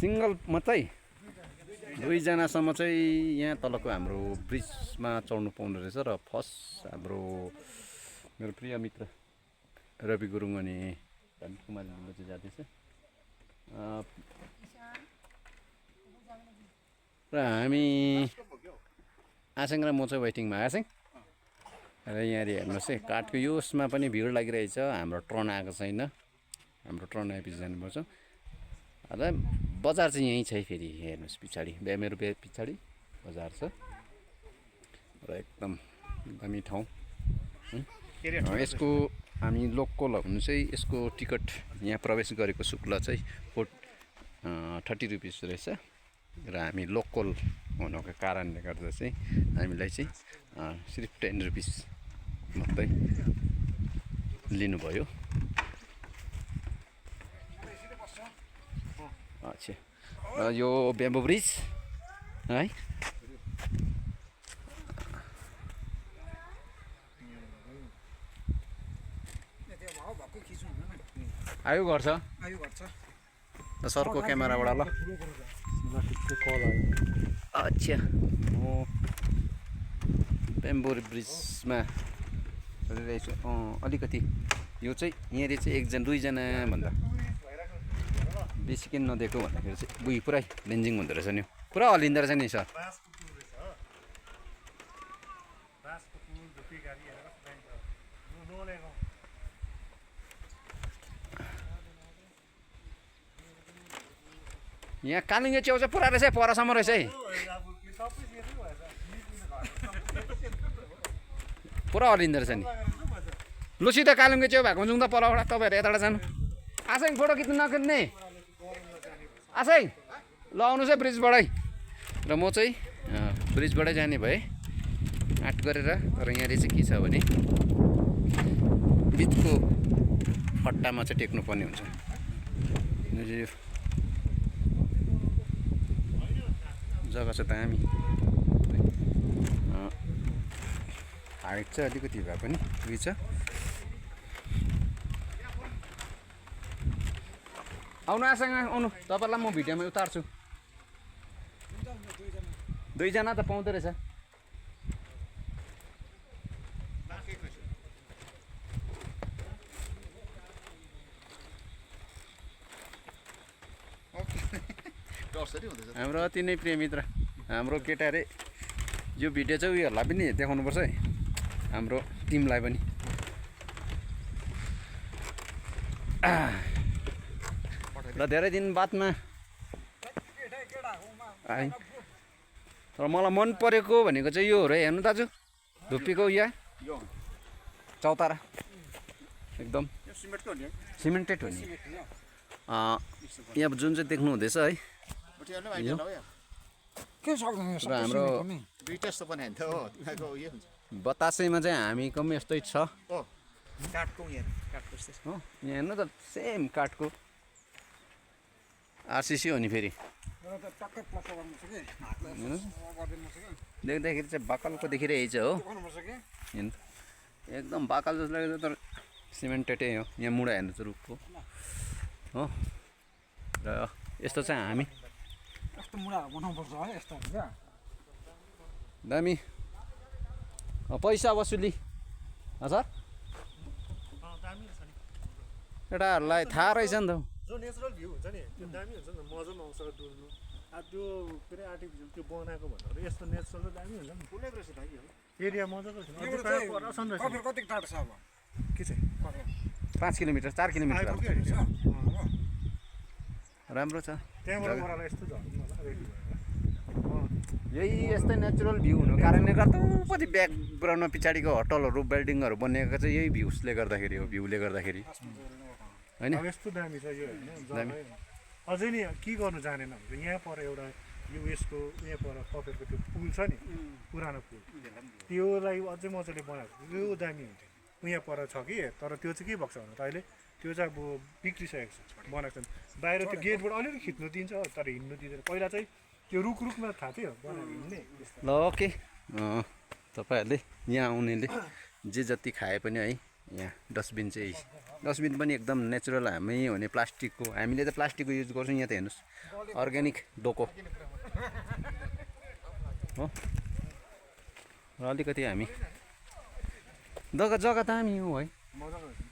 single मात्रै दुईजनासम्म चाहिँ यहाँ तलको हाम्रो ब्रिजमा चढ्नु पाउँदो रहेछ र फर्स्ट हाम्रो मेरो प्रिय मित्र रवि गुरुङ अनि धन कुमार लिम्बू चाहिँ जाँदैछ र हामी आसेङ र म चाहिँ वेटिङमा आसेङ र यहाँ हेर्नुहोस् है काठको यसमा पनि भिड लागिरहेछ हाम्रो ट्रन आएको छैन हाम्रो ट्रन आएपछि जानुपर्छ र बजार चाहिँ यहीँ छ है फेरि हेर्नुहोस् पछाडि मेरो पछाडि बजार छ र एकदम दामी ठाउँ यसको हामी लोकल हो भने चाहिँ यसको टिकट यहाँ प्रवेश गरेको शुल्क चाहिँ 30 रुपिस रहेछ र हामी लोकल हुनुको कारणले गर्दा चाहिँ हामीलाई चाहिँ सिर्फ 10 रुपिस मात्रै लिनुभयो अच्छा यो ब्याम्बो ब्रिज है आयो गर्छ सरको क्यामेराबाट ल अच्छा म ब्याम्बो ब्रिजमा चलिरहेछु अलिकति यो चाहिँ यहाँनिर चाहिँ एकजना दुईजना भन्दा बेसी किन नदिएको भन्दाखेरि चाहिँ बुई पुरै लेन्जिङ हुँदो रहेछ नि पुरा हल्लिँदो रहेछ नि सर यहाँ कालिङ्गे च्याउ चाहिँ पुरा रहेछ है परसम्म रहेछ है पुरा हल्लिँदो रहेछ नि लु सिधै कालिङ्गे च्याउ भएको जाउँ त परबाट तपाईँहरू यताबाट जानु आसेङ फोटो खिच्नु नखिच्ने आसेङ ल आउनुहोस् है ब्रिजबाटै र म चाहिँ ब्रिजबाटै जाने भएँ आँट गरेर तर यहाँनिर चाहिँ के छ भने बिचको फट्टामा चाहिँ टेक्नुपर्ने हुन्छ जग्गा छ दामी हाइट चाहिँ अलिकति भए पनि उयो छ आउनु आसँग आउनु तपाईँलाई म भिडियोमा उतार्छु दुईजना त पाउँदो रहेछ हाम्रो अति नै प्रिय मित्र हाम्रो केटा अरे यो भिडियो चाहिँ उयोहरूलाई पनि देखाउनुपर्छ है हाम्रो टिमलाई पनि र धेरै दिन बादमा तर मलाई मन परेको भनेको चाहिँ यो हो र हेर्नु दाजु धुप्पीको यहाँ चौतारा एकदम सिमेन्टेड हो नि यहाँ जुन चाहिँ देख्नु हुँदैछ है र हाम्रो बतासेमा चाहिँ हामीको पनि यस्तै छ यहाँ हेर्नु त सेम काठको आरसिसी हो नि फेरि देख्दाखेरि चाहिँ बाकलको देखिरहेछ हो एकदम बाकल जस्तो लाग्यो तर सिमेन्टेडै हो यहाँ मुढा हेर्नु चाहिँ रुखको हो र यस्तो चाहिँ हामी दामी पैसा वसुली सर केटाहरूलाई थाहा रहेछ नि त जो नेचुरल भ्यू हुन्छ नि त्यो दामी हुन्छ नि मजा पनि आउँछ डुल्नु त्यो के अरे आर्टिफिसियल त्यो बनाएको भन्दा यस्तो नेचुरल त दामी हुन्छ नि फुलेको रहेछ भाइ एरिया मजाको छ कति टाढो छ अब के चाहिँ 5 किलोमिटर 4 किलोमिटर राम्रो छ त्यहाँबाट मलाई यस्तो झर्नु होला रेडी भएर यही यस्तै नेचुरल भ्यू हुनु कारणले गर्दा उपति ब्याकग्राउन्डमा पछाडिको होटलहरू बिल्डिङहरू बनिएको चाहिँ यही भ्यूसले गर्दाखेरि हो भ्यूले गर्दाखेरि हैन यस्तो दामी छ यो हैन अझै नि के गर्नु जानेन भने यहाँ पर एउटा यो यसको यहाँ पर कफेरको त्यो पुल छ नि पुरानो पुल त्योलाई अझै मजाले बनाएको यो दामी हुन्थ्यो यहाँ पर छ कि तर त्यो चाहिँ के भएको छ भने त अहिले त्यो चाहिँ अब बिग्रिसकेको छ बनाएको छ बाहिर त्यो गेटबाट अलिअलि खिच्नु दिन्छ तर हिँड्नु दिँदैन पहिला चाहिँ त्यो रुखमा थाहा थियो बनाएर हिँड्ने ल ओके तपाईँहरूले यहाँ आउनेले जे जति खाए पनि है यहाँ डस्टबिन चाहिँ डस्टबिन पनि एकदम नेचुरल हामी भने प्लास्टिकको हामीले त प्लास्टिकको युज गर्छौँ यहाँ त हेर्नुहोस् अर्ग्यानिक डोको हो र अलिकति हामी जग्गा दामी हो है मजाको